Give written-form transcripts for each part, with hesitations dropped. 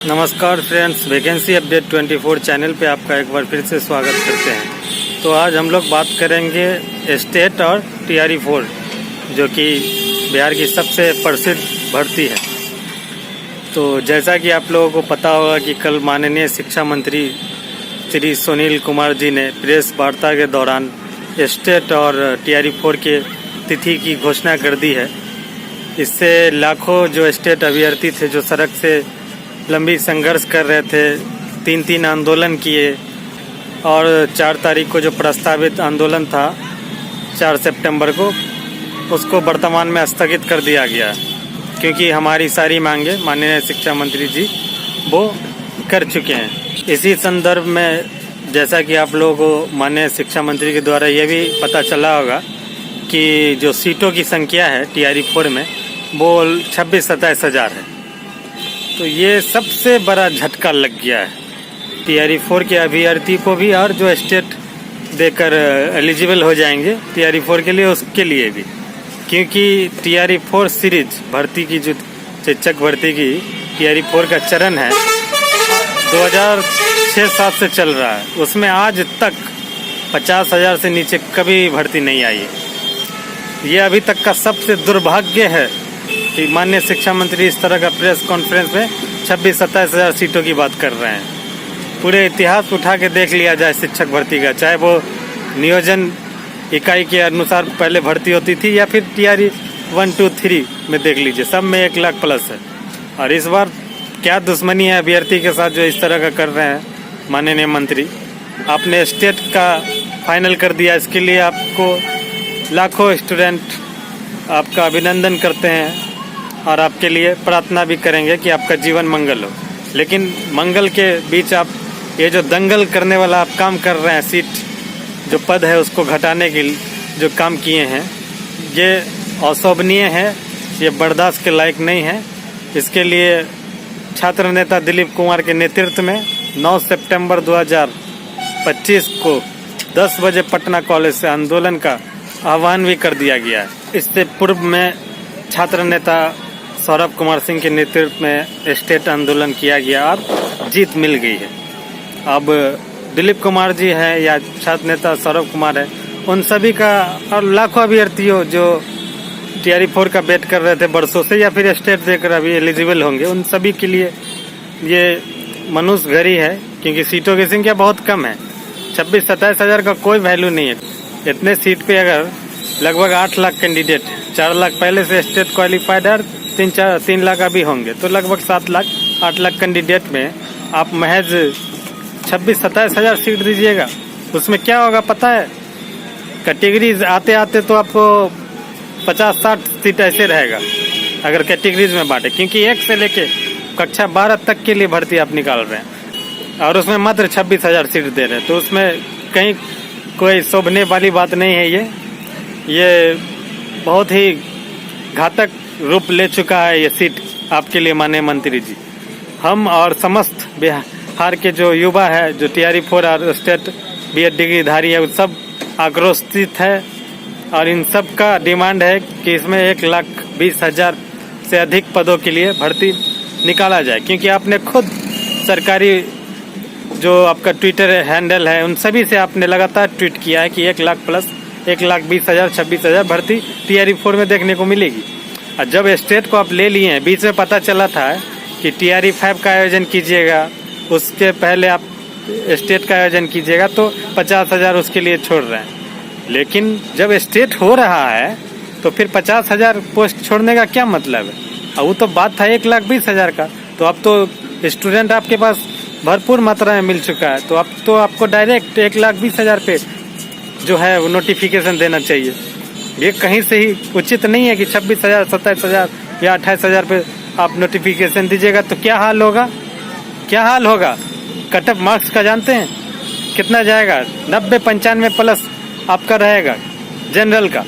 नमस्कार friends, vacancy update 24 channel पे आपका एक बार फिर से स्वागत करते हैं। तो आज हम लोग बात करेंगे स्टेट और टीआरई 4 जो कि बिहार की सबसे प्रसिद्ध भर्ती है। तो जैसा कि आप लोगों को पता होगा कि कल माननीय शिक्षा मंत्री श्री सुनील कुमार जी ने प्रेस वार्ता के दौरान स्टेट और टीआरई 4 के तिथि की घोषणा कर दी है। इससे लाखों जो स्टेट अभ्यर्थी थे जो सड़क से लंबी संघर्ष कर रहे थे, 3 आंदोलन किए और 4 तारीख को जो प्रस्तावित आंदोलन था 4 सितंबर को, उसको वर्तमान में स्थगित कर दिया गया क्योंकि हमारी सारी मांगे माननीय शिक्षा मंत्री जी वो कर चुके हैं। इसी संदर्भ में जैसा कि आप लोगों को माननीय शिक्षा मंत्री के द्वारा ये भी पता चला होगा कि जो सीटों की संख्या है टीआरई 4 में वो 26-27 हज़ार है। तो ये सबसे बड़ा झटका लग गया है टीआरई 4 के अभ्यर्थी को भी, और जो स्टेट देकर एलिजिबल हो जाएंगे टीआरई 4 के लिए उसके लिए भी, क्योंकि टीआरई 4 सीरीज भर्ती की जो शिक्षक भर्ती की टीआरई 4 का चरण है 2006-07 से चल रहा है। उसमें आज तक 50,000 से नीचे कभी भर्ती नहीं आई है। ये अभी तक का सबसे दुर्भाग्य है कि माननीय शिक्षा मंत्री इस तरह का प्रेस कॉन्फ्रेंस में 26-27 हज़ार सीटों की बात कर रहे हैं। पूरे इतिहास उठा के देख लिया जाए शिक्षक भर्ती का, चाहे वो नियोजन इकाई के अनुसार पहले भर्ती होती थी या फिर टीआरई 1, 2, 3 में देख लीजिए, सब में 1 लाख प्लस है। और इस बार क्या दुश्मनी है अभ्यर्थी के साथ जो इस तरह का कर रहे हैं माननीय मंत्री। आपने स्टेट का फाइनल कर दिया, इसके लिए आपको लाखों स्टूडेंट आपका अभिनंदन करते हैं और आपके लिए प्रार्थना भी करेंगे कि आपका जीवन मंगल हो। लेकिन मंगल के बीच आप ये जो दंगल करने वाला आप काम कर रहे हैं, सीट जो पद है उसको घटाने के जो काम किए हैं, ये अशोभनीय है, ये बर्दाश्त के लायक नहीं है। इसके लिए छात्र नेता दिलीप कुमार के नेतृत्व में 9 सितंबर 2025 को 10 बजे पटना कॉलेज से आंदोलन का आह्वान भी कर दिया गया है। इससे पूर्व में छात्र नेता सौरभ कुमार सिंह के नेतृत्व में स्टेट आंदोलन किया गया और जीत मिल गई है। अब दिलीप कुमार जी हैं या छात्र नेता सौरभ कुमार है, उन सभी का और लाखों अभ्यर्थियों जो टीआरई 4 का वेट कर रहे थे बरसों से या फिर स्टेट देकर अभी एलिजिबल होंगे, उन सभी के लिए ये मनुष्य घड़ी है क्योंकि सीटों की संख्या बहुत कम है। 26-27 हज़ार का कोई वैल्यू नहीं है। इतने सीट पे अगर लगभग 8 लाख कैंडिडेट, 4 लाख पहले से स्टेट क्वालिफाइड है, 3 लाख अभी होंगे, तो लगभग 7 लाख 8 लाख कैंडिडेट में आप महज 26-27 हज़ार सीट दीजिएगा। उसमें क्या होगा पता है? कैटेगरीज आते आते तो आपको 50-60 सीट ऐसे रहेगा अगर कैटेगरीज में बांटे, क्योंकि 1 से लेके कक्षा 12 तक के लिए भर्ती आप निकाल रहे हैं और उसमें मात्र 26 हज़ार सीट दे रहे हैं। तो उसमें कहीं कोई शोभने वाली बात नहीं है। ये बहुत ही घातक रूप ले चुका है ये सीट आपके लिए माननीय मंत्री जी। हम और समस्त बिहार के जो युवा है जो टीआरई 4 और स्टेट बीएड डिग्री धारी है, वो सब आक्रोशित है और इन सब का डिमांड है कि इसमें 1,20,000 से अधिक पदों के लिए भर्ती निकाला जाए, क्योंकि आपने खुद सरकारी जो आपका ट्विटर हैंडल है उन सभी से आपने लगातार ट्वीट किया है कि 1 लाख प्लस 1,20,000 26,000 भर्ती टीआरई 4 में देखने को मिलेगी। और जब स्टेट को आप ले लिए हैं, बीच में पता चला था कि टीआरई 5 का आयोजन कीजिएगा, उसके पहले आप स्टेट का आयोजन कीजिएगा, तो 50,000 उसके लिए छोड़ रहे हैं। लेकिन जब स्टेट हो रहा है तो फिर 50,000 पोस्ट छोड़ने का क्या मतलब है? और वो तो बात था 1,20,000 का। तो अब तो स्टूडेंट आपके पास भरपूर मात्रा में मिल चुका है, तो अब तो आपको डायरेक्ट 1,20,000 पे जो है वो नोटिफिकेशन देना चाहिए। ये कहीं से ही उचित नहीं है कि 26,000 27,000 या 28,000 पे आप नोटिफिकेशन दीजिएगा। तो क्या हाल होगा, क्या हाल होगा? कट ऑफ मार्क्स का जानते हैं कितना जाएगा? 90-95 प्लस आपका रहेगा जनरल का।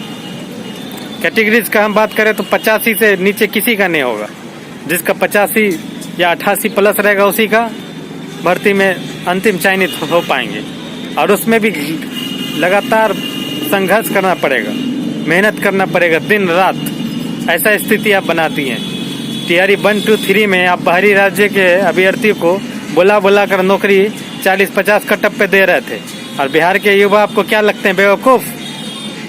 कैटेगरीज का हम बात करें तो 85 से नीचे किसी का नहीं होगा। जिसका 85 या 88 प्लस रहेगा उसी का भर्ती में अंतिम चयनित हो पाएंगे। और उसमें भी लगातार संघर्ष करना पड़ेगा, मेहनत करना पड़ेगा दिन रात। ऐसा स्थिति आप बनाती हैं। टीआरई 1, 2, 3 में आप बाहरी राज्य के अभ्यर्थियों को बुला कर नौकरी 40-50 कटअप पे दे रहे थे। और बिहार के युवा आपको क्या लगते हैं, बेवकूफ़,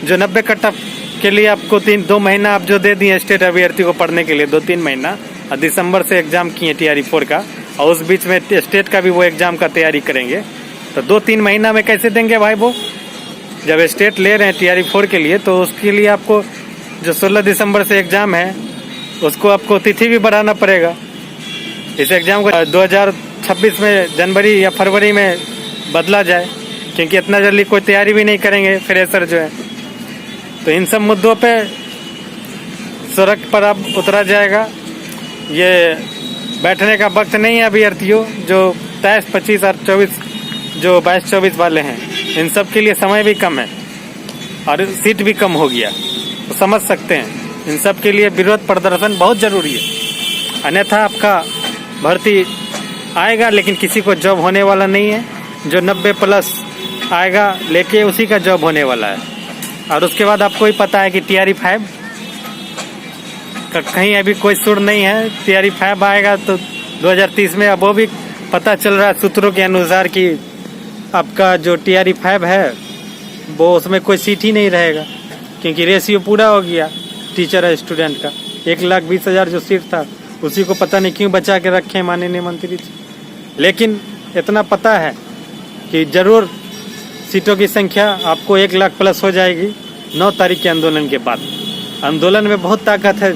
जो 90 कटअप के लिए आपको 2 महीना आप जो दे दिए स्टेट अभ्यर्थी को पढ़ने के लिए, 2-3 महीना, और दिसंबर से एग्जाम किए टीआरई 4 का, और उस बीच में स्टेट का भी वो एग्जाम का तैयारी करेंगे, तो 2-3 महीना में कैसे देंगे भाई? वो जब स्टेट ले रहे हैं टीआरई 4 के लिए, तो उसके लिए आपको जो 16 दिसंबर से एग्जाम है उसको आपको तिथि भी बढ़ाना पड़ेगा। इस एग्जाम को 2026 में जनवरी या फरवरी में बदला जाए, क्योंकि इतना जल्दी कोई तैयारी भी नहीं करेंगे फ्रेशर जो है। तो इन सब मुद्दों पे सड़क पर अब उतरा जाएगा। ये बैठने का वक्त नहीं है अभ्यर्थियों, जो 23, 25 और 24, जो 22-24 वाले हैं, इन सब के लिए समय भी कम है और सीट भी कम हो गया, तो समझ सकते हैं। इन सब के लिए विरोध प्रदर्शन बहुत ज़रूरी है, अन्यथा आपका भर्ती आएगा लेकिन किसी को जॉब होने वाला नहीं है। जो 90+ आएगा लेके उसी का जॉब होने वाला है। और उसके बाद आपको ही पता है कि टीआरई 5 का कहीं अभी कोई सुर नहीं है। टीआरई 5 आएगा तो 2030 में, अब वो भी पता चल रहा है सूत्रों के अनुसार कि आपका जो टीआरई 5 है वो उसमें कोई सीट ही नहीं रहेगा, क्योंकि रेशियो पूरा हो गया टीचर और स्टूडेंट का। 1,20,000 जो सीट था उसी को पता नहीं क्यों बचा के रखे हैं माननीय मंत्री जी। लेकिन इतना पता है कि जरूर सीटों की संख्या आपको 1,00,000+ हो जाएगी 9 तारीख के आंदोलन के बाद। आंदोलन में बहुत ताकत है,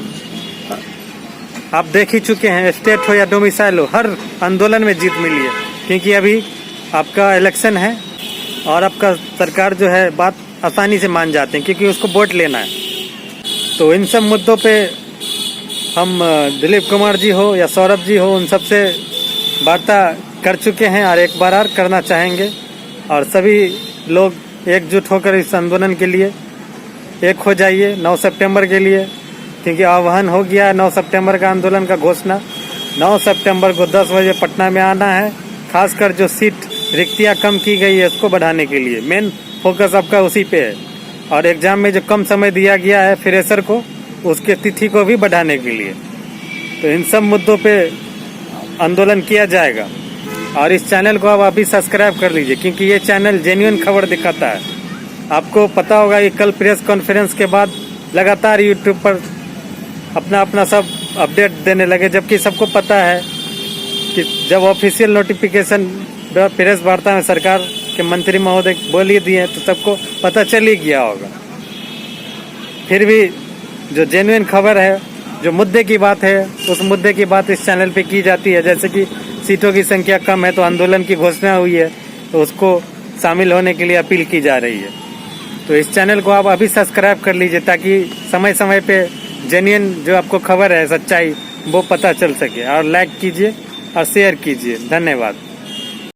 आप देख ही चुके हैं। स्टेट हो या डोमिसाइल हो, हर आंदोलन में जीत मिली है, क्योंकि अभी आपका इलेक्शन है और आपका सरकार जो है बात आसानी से मान जाते हैं, क्योंकि उसको वोट लेना है। तो इन सब मुद्दों पे हम दिलीप कुमार जी हो या सौरभ जी हो, उन सबसे वार्ता कर चुके हैं और एक बार और करना चाहेंगे। और सभी लोग एकजुट होकर इस आंदोलन के लिए एक हो जाइए 9 सितंबर के लिए, क्योंकि आह्वान हो गया है 9 सितंबर का आंदोलन का घोषणा। 9 सितंबर को 10 बजे पटना में आना है। खासकर जो सीट रिक्तियाँ कम की गई है उसको बढ़ाने के लिए मेन फोकस आपका उसी पे है। और एग्जाम में जो कम समय दिया गया है फ्रेशर को, उसके तिथि को भी बढ़ाने के लिए। तो इन सब मुद्दों पे आंदोलन किया जाएगा। और इस चैनल को आप अभी सब्सक्राइब कर लीजिए, क्योंकि ये चैनल जेन्युइन खबर दिखाता है। आपको पता होगा कि कल प्रेस कॉन्फ्रेंस के बाद लगातार यूट्यूब पर अपना सब अपडेट देने लगे, जबकि सबको पता है कि जब ऑफिशियल नोटिफिकेशन प्रेस वार्ता में सरकार के मंत्री महोदय बोल ही दिए तो सबको पता चल ही गया होगा। फिर भी जो जेन्युइन खबर है, जो मुद्दे की बात है, उस मुद्दे की बात इस चैनल पे की जाती है। जैसे कि सीटों की संख्या कम है तो आंदोलन की घोषणा हुई है, तो उसको शामिल होने के लिए अपील की जा रही है। तो इस चैनल को आप अभी सब्सक्राइब कर लीजिए, ताकि समय समय पे जेन्युइन जो आपको खबर है, सच्चाई, वो पता चल सके। और लाइक कीजिए और शेयर कीजिए। धन्यवाद।